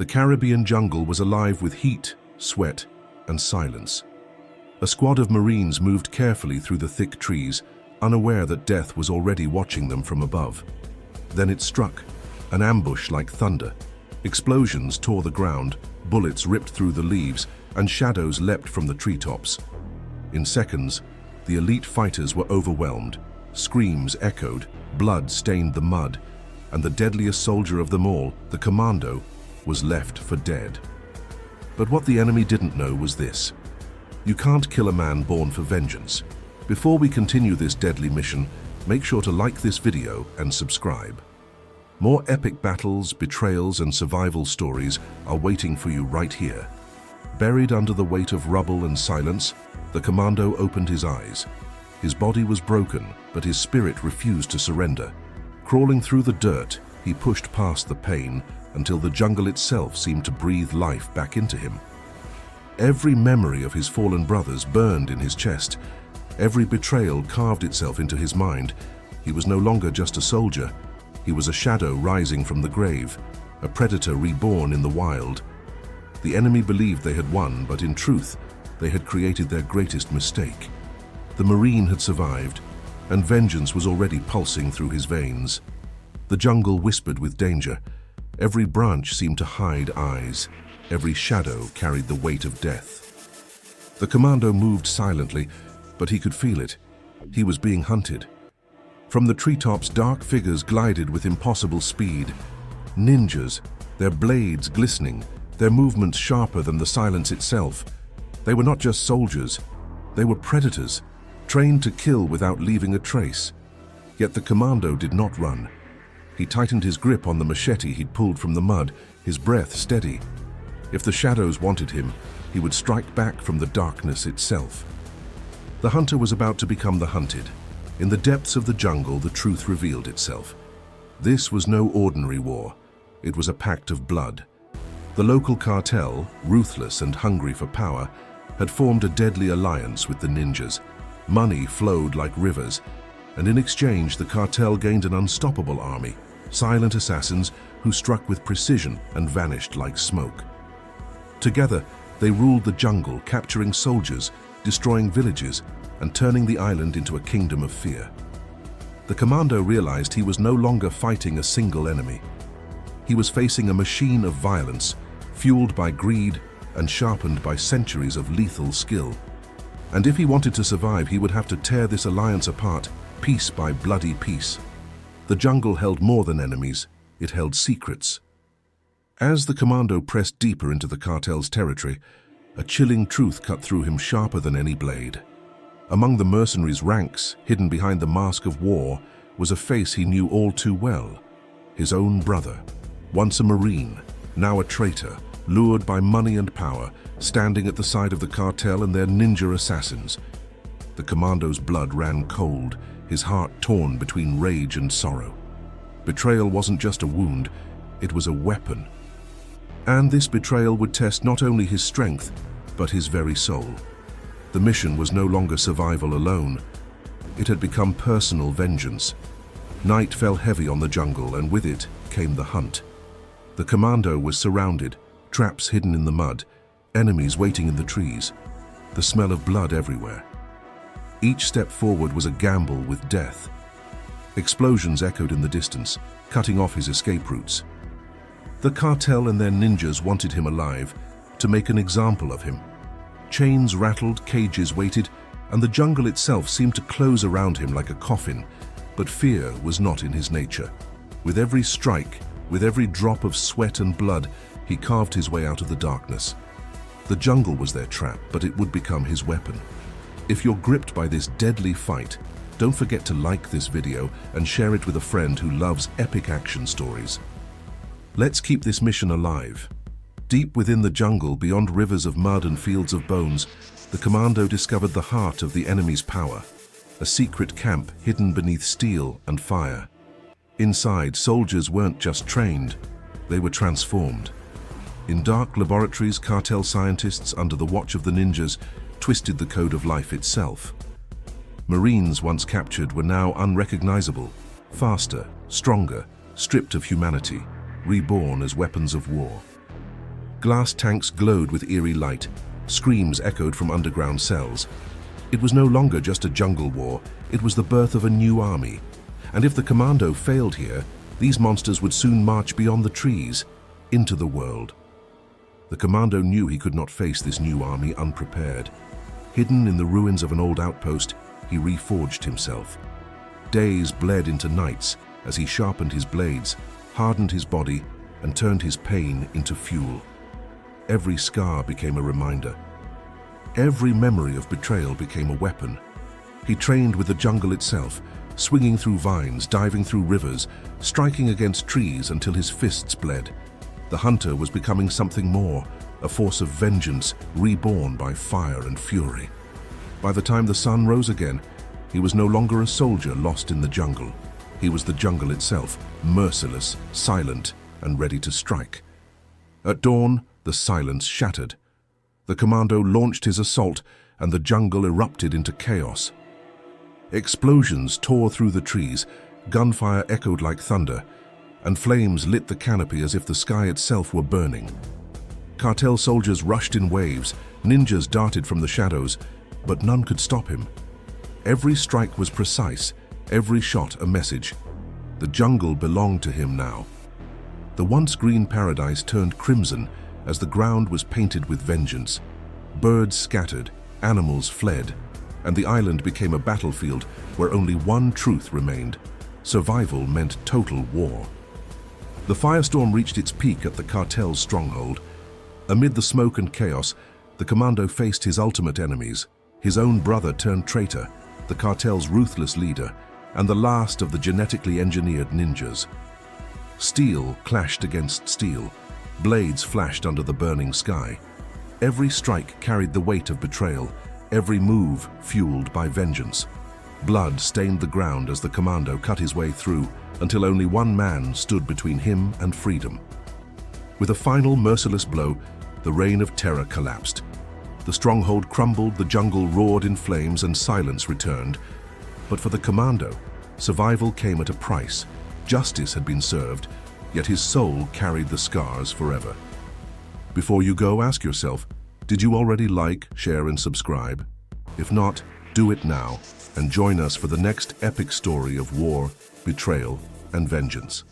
The Caribbean jungle was alive with heat, sweat, and silence. A squad of Marines moved carefully through the thick trees, unaware that death was already watching them from above. Then it struck, an ambush like thunder. Explosions tore the ground, bullets ripped through the leaves, and shadows leapt from the treetops. In seconds, the elite fighters were overwhelmed. Screams echoed, blood stained the mud, and the deadliest soldier of them all, the Commando, was left for dead. But what the enemy didn't know was this: you can't kill a man born for vengeance. Before we continue this deadly mission, make sure to like this video and subscribe. More epic battles, betrayals, and survival stories are waiting for you right here. Buried under the weight of rubble and silence, the Commando opened his eyes. His body was broken, but his spirit refused to surrender. Crawling through the dirt, he pushed past the pain until the jungle itself seemed to breathe life back into him. Every memory of his fallen brothers burned in his chest. Every betrayal carved itself into his mind. He was no longer just a soldier. He was a shadow rising from the grave, a predator reborn in the wild. The enemy believed they had won, but in truth, they had created their greatest mistake. The Marine had survived, and vengeance was already pulsing through his veins. The jungle whispered with danger. Every branch seemed to hide eyes. Every shadow carried the weight of death. The Commando moved silently, but he could feel it. He was being hunted. From the treetops, dark figures glided with impossible speed. Ninjas, their blades glistening, their movements sharper than the silence itself. They were not just soldiers. They were predators, trained to kill without leaving a trace. Yet the Commando did not run. He tightened his grip on the machete he'd pulled from the mud, his breath steady. If the shadows wanted him, he would strike back from the darkness itself. The hunter was about to become the hunted. In the depths of the jungle, the truth revealed itself. This was no ordinary war. It was a pact of blood. The local cartel, ruthless and hungry for power, had formed a deadly alliance with the ninjas. Money flowed like rivers, and in exchange the cartel gained an unstoppable army, silent assassins who struck with precision and vanished like smoke. Together, they ruled the jungle, capturing soldiers, destroying villages, and turning the island into a kingdom of fear. The Commando realized he was no longer fighting a single enemy. He was facing a machine of violence, fueled by greed and sharpened by centuries of lethal skill. And if he wanted to survive, he would have to tear this alliance apart, piece by bloody piece. The jungle held more than enemies, it held secrets. As the Commando pressed deeper into the cartel's territory, a chilling truth cut through him sharper than any blade. Among the mercenaries' ranks, hidden behind the mask of war, was a face he knew all too well. His own brother, once a Marine, now a traitor, lured by money and power, standing at the side of the cartel and their ninja assassins. The Commando's blood ran cold, his heart torn between rage and sorrow. Betrayal wasn't just a wound, it was a weapon. And this betrayal would test not only his strength, but his very soul. The mission was no longer survival alone. It had become personal vengeance. Night fell heavy on the jungle, and with it came the hunt. The Commando was surrounded, traps hidden in the mud, enemies waiting in the trees, the smell of blood everywhere. Each step forward was a gamble with death. Explosions echoed in the distance, cutting off his escape routes. The cartel and their ninjas wanted him alive, to make an example of him. Chains rattled, cages waited, and the jungle itself seemed to close around him like a coffin. But fear was not in his nature. With every strike, with every drop of sweat and blood, he carved his way out of the darkness. The jungle was their trap, but it would become his weapon. If you're gripped by this deadly fight, don't forget to like this video and share it with a friend who loves epic action stories. Let's keep this mission alive. Deep within the jungle, beyond rivers of mud and fields of bones, the Commando discovered the heart of the enemy's power, a secret camp hidden beneath steel and fire. Inside, soldiers weren't just trained, they were transformed. In dark laboratories, cartel scientists, under the watch of the ninjas, twisted the code of life itself. Marines once captured were now unrecognizable, faster, stronger, stripped of humanity, reborn as weapons of war. Glass tanks glowed with eerie light. Screams echoed from underground cells. It was no longer just a jungle war, it was the birth of a new army. And if the Commando failed here, these monsters would soon march beyond the trees, into the world. The Commando knew he could not face this new army unprepared. Hidden in the ruins of an old outpost, he reforged himself. Days bled into nights as he sharpened his blades, hardened his body, and turned his pain into fuel. Every scar became a reminder. Every memory of betrayal became a weapon. He trained with the jungle itself, swinging through vines, diving through rivers, striking against trees until his fists bled. The hunter was becoming something more, a force of vengeance reborn by fire and fury. By the time the sun rose again, he was no longer a soldier lost in the jungle. He was the jungle itself, merciless, silent, and ready to strike. At dawn, the silence shattered. The Commando launched his assault, and the jungle erupted into chaos. Explosions tore through the trees, gunfire echoed like thunder, and flames lit the canopy as if the sky itself were burning. Cartel soldiers rushed in waves, ninjas darted from the shadows, but none could stop him. Every strike was precise, every shot a message. The jungle belonged to him now. The once green paradise turned crimson as the ground was painted with vengeance. Birds scattered, animals fled, and the island became a battlefield where only one truth remained. Survival meant total war. The firestorm reached its peak at the cartel's stronghold. Amid the smoke and chaos, the Commando faced his ultimate enemies, his own brother turned traitor, the cartel's ruthless leader, and the last of the genetically engineered ninjas. Steel clashed against steel. Blades flashed under the burning sky. Every strike carried the weight of betrayal, every move fueled by vengeance. Blood stained the ground as the Commando cut his way through, until only one man stood between him and freedom. With a final merciless blow, the reign of terror collapsed. The stronghold crumbled, the jungle roared in flames, and silence returned. But for the Commando, survival came at a price. Justice had been served, yet his soul carried the scars forever. Before you go, ask yourself, did you already like, share, and subscribe? If not, do it now, and join us for the next epic story of war, betrayal, and vengeance.